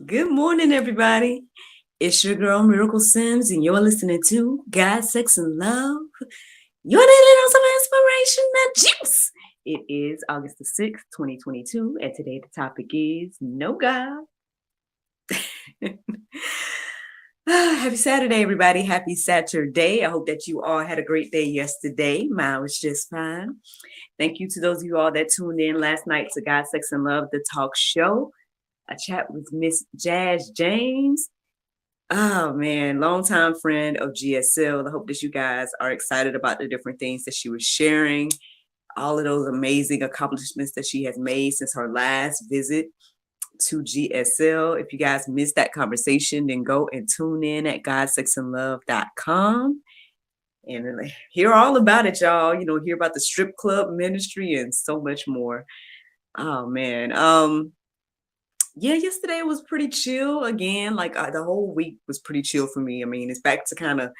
Good morning, everybody. It's your girl Miracle Sims, and you're listening to God, Sex, and Love. Your daily dose of inspiration and juice. It is August the 6th, 2022, and today the topic is No God. Happy Saturday, everybody. Happy Saturday. I hope that you all had a great day yesterday. Mine was just fine. Thank you to those of you all that tuned in last night to God, Sex, and Love, the talk show. A chat with Miss Jazz James. Oh man, longtime friend of GSL. I hope that you guys are excited about the different things that she was sharing, all of those amazing accomplishments that she has made since her last visit to GSL. If you guys missed that conversation, then go and tune in at godsexandlove.com and hear all about it, y'all. Hear about the strip club ministry and so much more. Oh man. Yeah, yesterday was pretty chill again. Like the whole week was pretty chill for me. I mean, it's back to kind of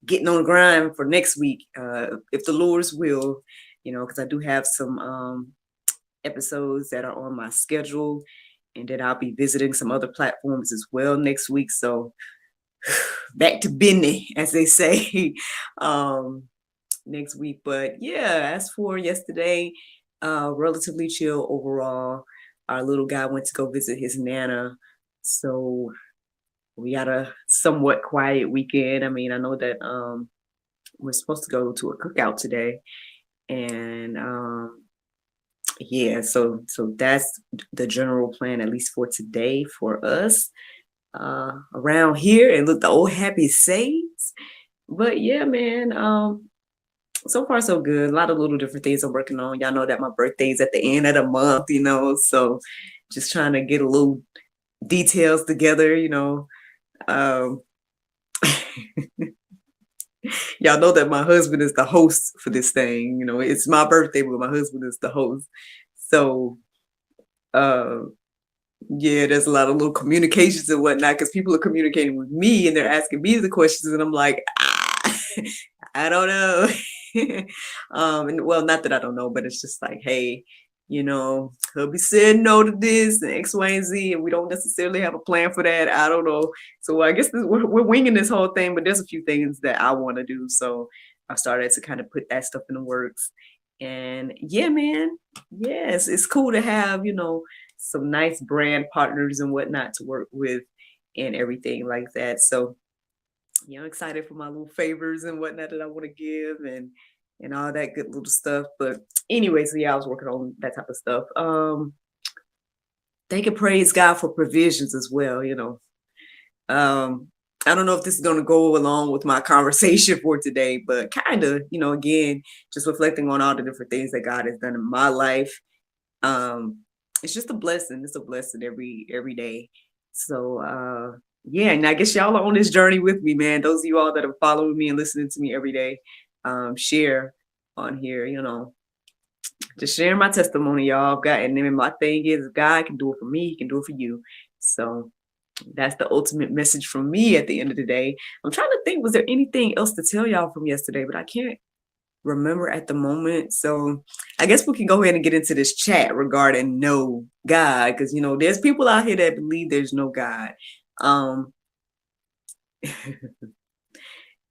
getting on the grind for next week, if the Lord's will, because I do have some episodes that are on my schedule, and then I'll be visiting some other platforms as well next week. So back to business, as they say, next week. But yeah, as for yesterday, relatively chill overall. Our little guy went to go visit his nana, so we got a somewhat quiet weekend. I mean, I know that we're supposed to go to a cookout today, and yeah, so that's the general plan, at least for today for us around here. And look, the old happy saves. But yeah, man, so far so good. A lot of little different things I'm working on. Y'all know that my birthday's at the end of the month, so just trying to get a little details together, um y'all know that my husband is the host for this thing. It's my birthday, but my husband is the host. So uh yeah, there's a lot of little communications and whatnot, because people are communicating with me and they're asking me the questions, and I'm like, I don't know. And well, not that I don't know, but it's just like, hey, hubby said no to this and X, Y, and Z, and we don't necessarily have a plan for that. I don't know. So I guess we're winging this whole thing, but there's a few things that I want to do. So I started to kind of put that stuff in the works. And yeah, man, yes, it's cool to have, some nice brand partners and whatnot to work with and everything like that. So I'm excited for my little favors and whatnot that I want to give and all that good little stuff. But anyway, so yeah, I was working on that type of stuff. Thank and praise God for provisions as well. I don't know if this is going to go along with my conversation for today, but kind of, again, just reflecting on all the different things that God has done in my life. It's just a blessing. It's a blessing every day. So yeah, and I guess y'all are on this journey with me, man. Those of you all that are following me and listening to me every day, share on here, just sharing my testimony, y'all. And then my thing is, if God can do it for me, He can do it for you. So that's the ultimate message from me at the end of the day. I'm trying to think, was there anything else to tell y'all from yesterday? But I can't remember at the moment. So I guess we can go ahead and get into this chat regarding no God, because there's people out here that believe there's no God. Well,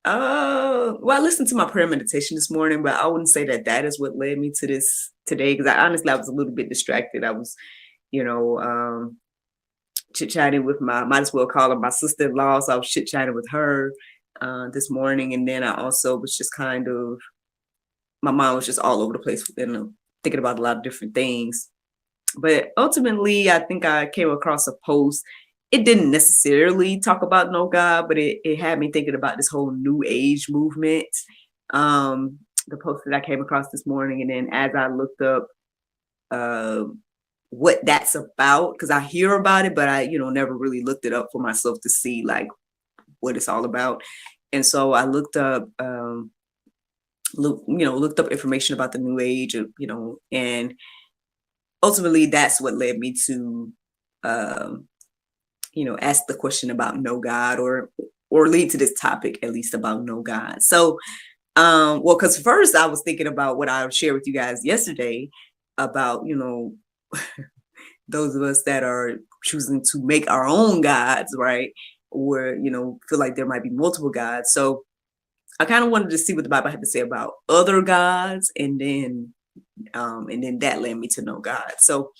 I listened to my prayer meditation this morning, but I wouldn't say that is what led me to this today, because I was a little bit distracted. I was, chit-chatting with might as well call her my sister-in-law. So I was chit-chatting with her this morning. And then I also was just kind of, my mind was just all over the place, thinking about a lot of different things. But ultimately, I think I came across a post. It didn't necessarily talk about no God, but it had me thinking about this whole new age movement. The post that I came across this morning. And then as I looked up what that's about, because I hear about it, but I, never really looked it up for myself to see like what it's all about. And so I looked up, looked up information about the new age, and ultimately that's what led me to, ask the question about no God, or lead to this topic, at least, about no God. So, well, because first I was thinking about what I shared with you guys yesterday about, those of us that are choosing to make our own gods, right? Or, feel like there might be multiple gods. So I kind of wanted to see what the Bible had to say about other gods, and then that led me to know God. So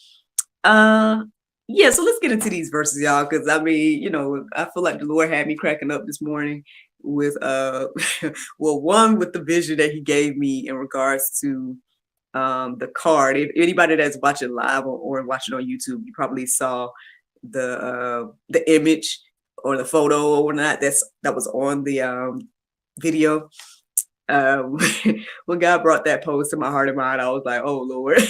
yeah, so let's get into these verses, y'all, because I mean, I feel like the Lord had me cracking up this morning with well, one, with the vision that he gave me in regards to the card. If anybody that's watching live or watching on YouTube, you probably saw the image or the photo or whatnot that was on the video. When God brought that post to my heart and mind, I was like, oh Lord.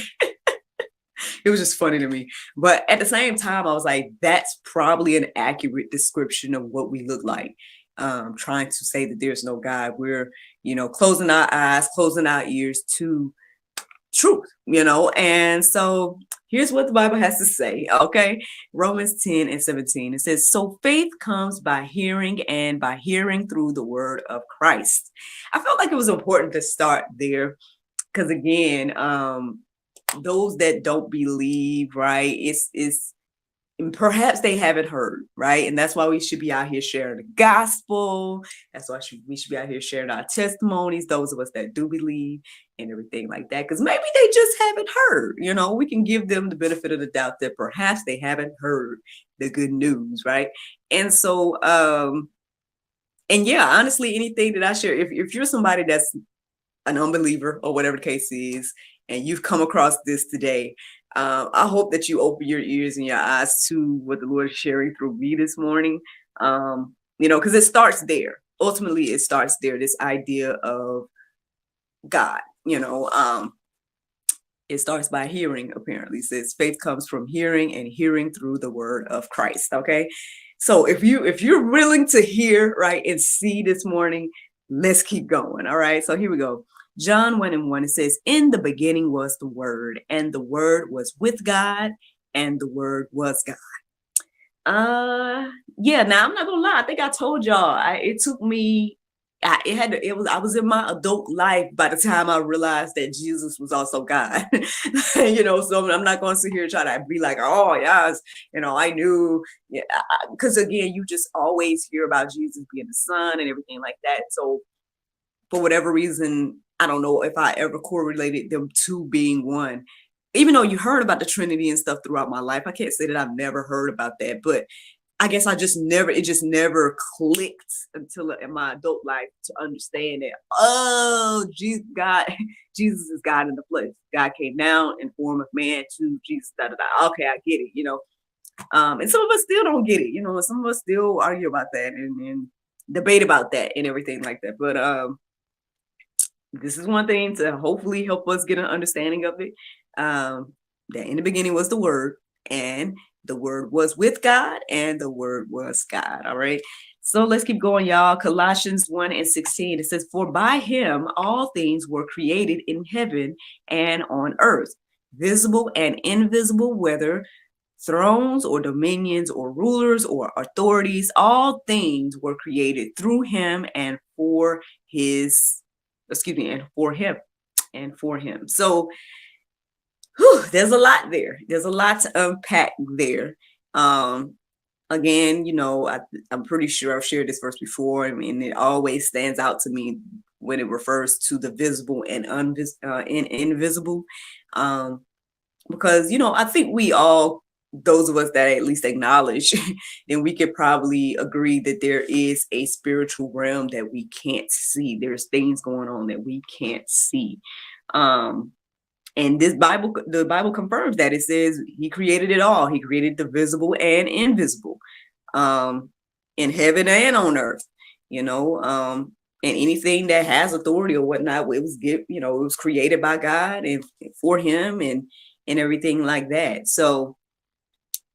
It was just funny to me. But at the same time, I was like, that's probably an accurate description of what we look like. Trying to say that there's no God. We're, closing our eyes, closing our ears to truth, and so here's what the Bible has to say. Okay, Romans 10:17, it says, so faith comes by hearing, and by hearing through the word of Christ. I felt like it was important to start there because, again, those that don't believe, right, it's perhaps they haven't heard, right? And that's why we should be out here sharing the gospel. That's why we should be out here sharing our testimonies, those of us that do believe and everything like that, because maybe they just haven't heard. We can give them the benefit of the doubt that perhaps they haven't heard the good news, right? And so and yeah, honestly, anything that I share, if you're somebody that's an unbeliever or whatever the case is, and you've come across this today, I hope that you open your ears and your eyes to what the Lord is sharing through me this morning. Because it starts there. Ultimately, it starts there. This idea of God, it starts by hearing, apparently. It says faith comes from hearing, and hearing through the word of Christ. Okay. So if you're willing to hear, right, and see this morning, let's keep going. All right. So here we go. John 1:1, it says, in the beginning was the Word, and the Word was with God, and the Word was God. Yeah, now I'm not gonna lie, I think I told y'all, it took me, I was in my adult life by the time I realized that Jesus was also God. So I'm not gonna sit here and try to be like, oh yes, I knew, yeah, because again, you just always hear about Jesus being the Son and everything like that. So for whatever reason, I don't know if I ever correlated them two being one. Even though you heard about the Trinity and stuff throughout my life, I can't say that I've never heard about that. But I guess it just never clicked until in my adult life to understand that, oh, Jesus is God in the flesh. God came down in form of man to Jesus. Da, da, da. Okay, I get it, And some of us still don't get it, some of us still argue about that and debate about that and everything like that. But this is one thing to hopefully help us get an understanding of it. That in the beginning was the Word, and the Word was with God, and the Word was God. All right. So let's keep going, y'all. Colossians 1:16, it says, for by him all things were created in heaven and on earth, visible and invisible, whether thrones or dominions or rulers or authorities, all things were created through him and for him. So there's a lot there. There's a lot to unpack there. Again, I'm pretty sure I've shared this verse before. I mean, it always stands out to me when it refers to the visible and invisible. Because, I think we all, those of us that at least acknowledge, then we could probably agree that there is a spiritual realm that we can't see. There's things going on that we can't see. And the Bible confirms that. It says he created it all. He created the visible and invisible, in heaven and on earth, and anything that has authority or whatnot, it was created by God and for him and everything like that. So,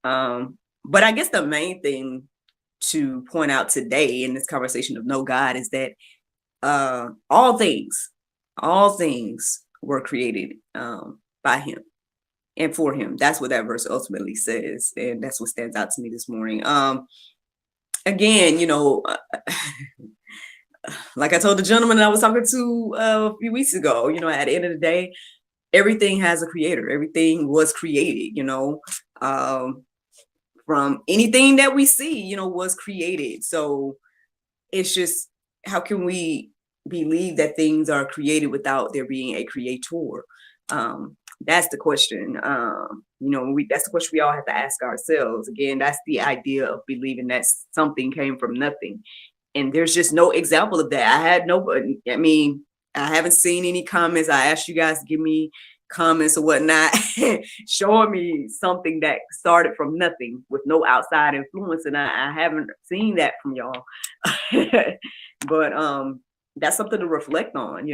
but I guess the main thing to point out today in this conversation of no God is that all things were created by him and for him. That's what that verse ultimately says, and that's what stands out to me this morning. Again, like I told the gentleman I was talking to a few weeks ago, at the end of the day, everything has a creator. Everything was created, from anything that we see, was created. So it's just, how can we believe that things are created without there being a creator? That's the question. That's the question we all have to ask ourselves. Again, that's the idea of believing that something came from nothing. And there's just no example of that. I haven't seen any comments. I asked you guys to give me comments or whatnot, showing me something that started from nothing with no outside influence. And I haven't seen that from y'all. But that's something to reflect on.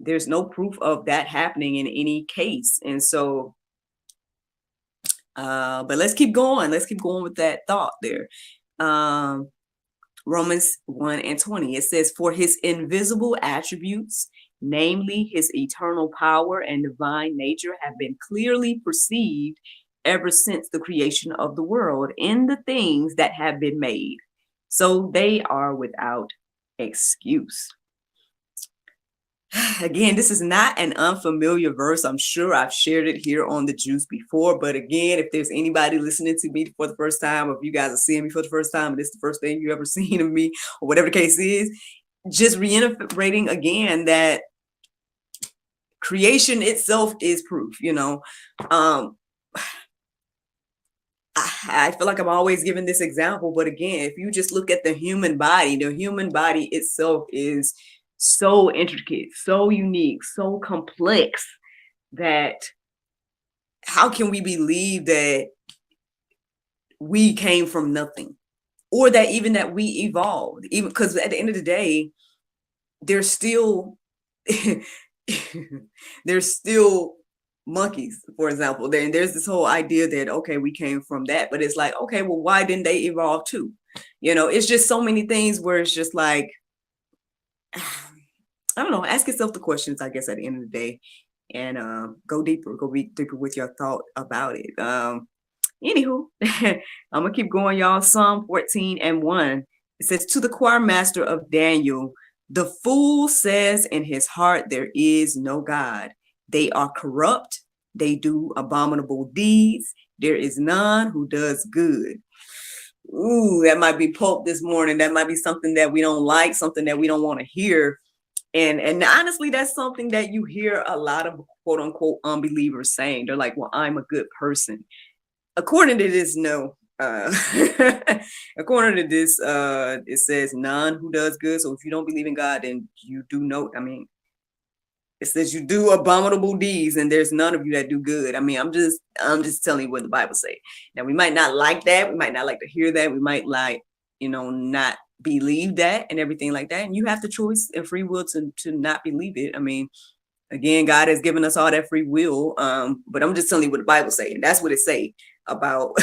There's no proof of that happening in any case. And so, but let's keep going. Let's keep going with that thought there. Romans 1:20, it says, for his invisible attributes, namely his eternal power and divine nature, have been clearly perceived ever since the creation of the world in the things that have been made. So they are without excuse. Again, this is not an unfamiliar verse. I'm sure I've shared it here on the Juice before. But again, if there's anybody listening to me for the first time, or if you guys are seeing me for the first time, and this is the first thing you ever seen of me, or whatever the case is, just reiterating again that creation itself is proof. I feel like I'm always giving this example, but again, if you just look at the human body itself is so intricate, so unique, so complex, that how can we believe that we came from nothing, or that even that we evolved? Even because at the end of the day, there's still there's still monkeys, for example. Then there's this whole idea that, okay, we came from that, but it's like, okay, well, why didn't they evolve too? It's just so many things where it's just like, I don't know, ask yourself the questions, I guess, at the end of the day, and go deeper with your thought about it. Anywho, I'm gonna keep going, y'all. Psalm 14:1. It says, to the choir master of Daniel, the fool says in his heart, there is no God. They are corrupt. They do abominable deeds. There is none who does good. Ooh, that might be Pope this morning. That might be something that we don't like, something that we don't want to hear. And honestly, that's something that you hear a lot of quote unquote unbelievers saying. They're like, well, I'm a good person. According to this, no. According to this, it says none who does good. So if you don't believe in God, then you do know. It says you do abominable deeds, and there's none of you that do good. I'm just telling you what the Bible say. Now, we might not like that. We might not like to hear that. We might not believe that and everything like that. And you have the choice and free will to not believe it. Again, God has given us all that free will. But I'm just telling you what the Bible say, and that's what it say about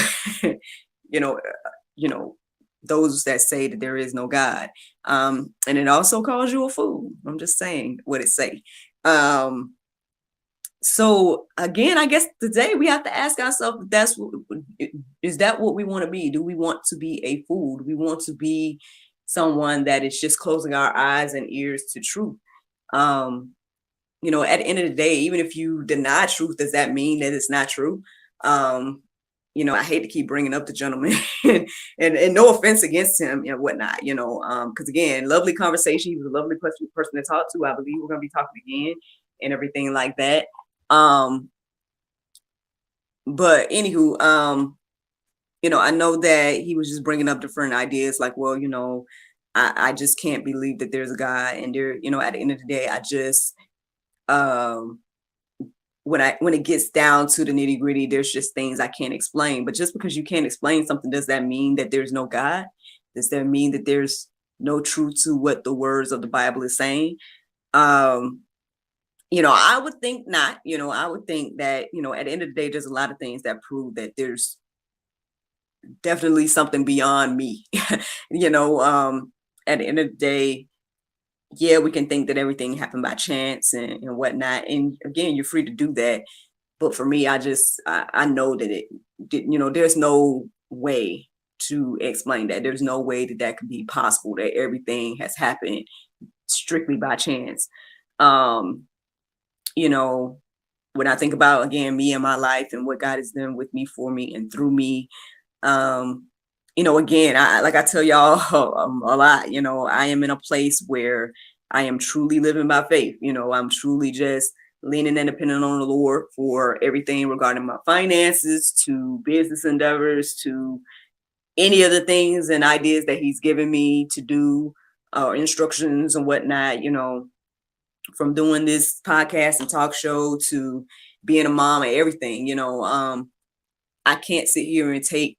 those that say that there is no God. And it also calls you a fool. I'm just saying what it say. So again, I guess today we have to ask ourselves, is that what we want to be? Do we want to be a fool? Do we want to be someone that is just closing our eyes and ears to truth? At the end of the day, even if you deny truth, does that mean that it's not true? I hate to keep bringing up the gentleman and no offense against him and whatnot, because again, lovely conversation. He was a lovely person to talk to. I believe we're going to be talking again and everything like that. But anywho, I know that he was just bringing up different ideas like, well, I just can't believe that there's a God, and there, at the end of the day, I just, when it gets down to the nitty gritty, there's just things I can't explain. But just because you can't explain something, does that mean that there's no God? Does that mean that there's no truth to what the words of the Bible is saying? I would think not. I would think that, at the end of the day, there's a lot of things that prove that there's definitely something beyond me. At the end of the day, yeah, we can think that everything happened by chance and whatnot. And again, you're free to do that. But for me, I know that there's no way to explain that. There's no way that could be possible, that everything has happened strictly by chance. when I think about, again, me and my life and what God has done with me, for me, and through me, again, like I tell y'all a lot, I am in a place where I am truly living by faith. I'm truly just leaning and depending on the Lord for everything regarding my finances, to business endeavors, to any of the things and ideas that He's given me to do, instructions and whatnot, from doing this podcast and talk show to being a mom and everything. I can't sit here and take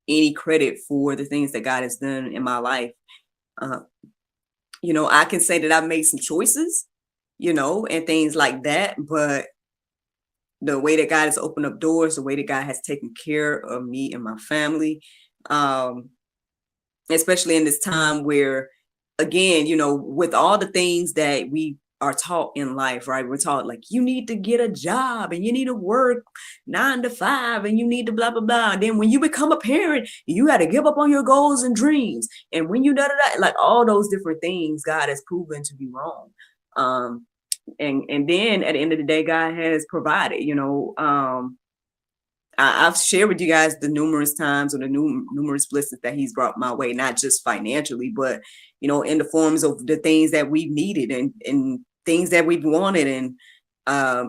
any credit for the things that God has done in my life. Uh, I can say that I've made some choices, and things like that, but the way that God has opened up doors, the way that God has taken care of me and my family, um, especially in this time where, again, with all the things that we are taught in life, right? We're taught like, you need to get a job and you need to work 9 to 5 and you need to blah, blah, blah. And then when you become a parent, you got to give up on your goals and dreams. And when you like all those different things, God has proven to be wrong. And then at the end of the day, God has provided, I've shared with you guys the numerous times, or the numerous blessings that He's brought my way, not just financially, but, in the forms of the things that we've needed and things that we've wanted. And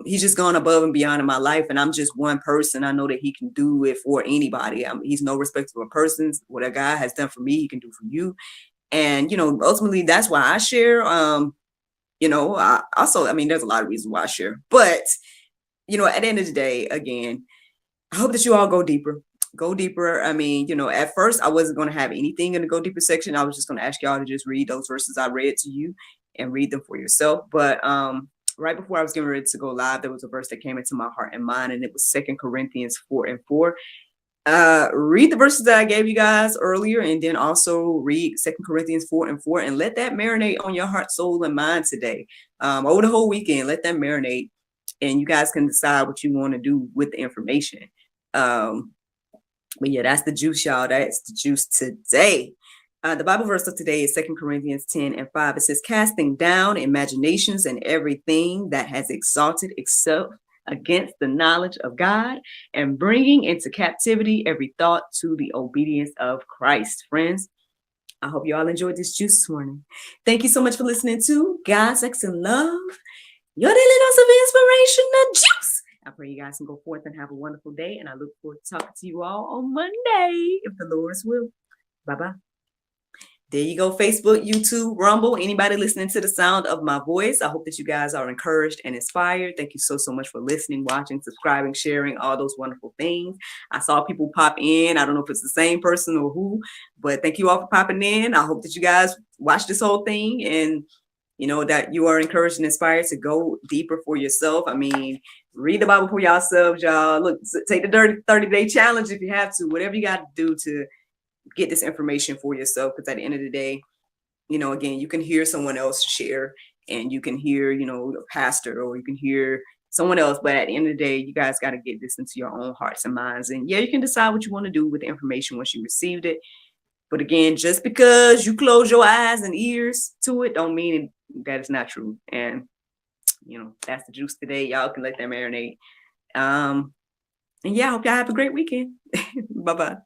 He's just gone above and beyond in my life. And I'm just one person. I know that He can do it for anybody. He's no respecter of persons. What a God has done for me, He can do for you. And, ultimately, that's why I share. There's a lot of reasons why I share. But, at the end of the day, again, I hope that you all go deeper. Go deeper. At first I wasn't going to have anything in the go deeper section. I was just going to ask y'all to just read those verses I read to you and read them for yourself. But right before I was getting ready to go live, there was a verse that came into my heart and mind, and it was 2 Corinthians 4:4. Read the verses that I gave you guys earlier, and then also read 2 Corinthians 4:4, and let that marinate on your heart, soul, and mind today. Over the whole weekend, let that marinate, and you guys can decide what you want to do with the information. But yeah, that's the juice, y'all. That's the juice today. The Bible verse of today is 2 Corinthians 10:5. It says, casting down imaginations and everything that has exalted itself against the knowledge of God, and bringing into captivity every thought to the obedience of Christ. Friends, I hope you all enjoyed this juice this morning. Thank you so much for listening to God, Sex, and Love, your daily dose of inspirational juice. I pray you guys can go forth and have a wonderful day, and I look forward to talking to you all on Monday, if the Lord's will. Bye-bye. There you go, Facebook, YouTube, Rumble, anybody listening to the sound of my voice. I hope that you guys are encouraged and inspired. Thank you so much for listening, watching, subscribing, sharing, all those wonderful things. I saw people pop in. I don't know if it's the same person or who, but thank you all for popping in. I hope that you guys watch this whole thing and that you are encouraged and inspired to go deeper for yourself. Read the Bible for yourselves, y'all. Look, take the 30-day challenge if you have to, whatever you got to do to get this information for yourself. Because at the end of the day, again, you can hear someone else share, and you can hear, a pastor, or you can hear someone else. But at the end of the day, you guys got to get this into your own hearts and minds. And yeah, you can decide what you want to do with the information once you received it. But again, just because you close your eyes and ears to it, don't mean that it's not true. And, that's the juice today. Y'all can let that marinate. And yeah, I hope y'all have a great weekend. Bye-bye.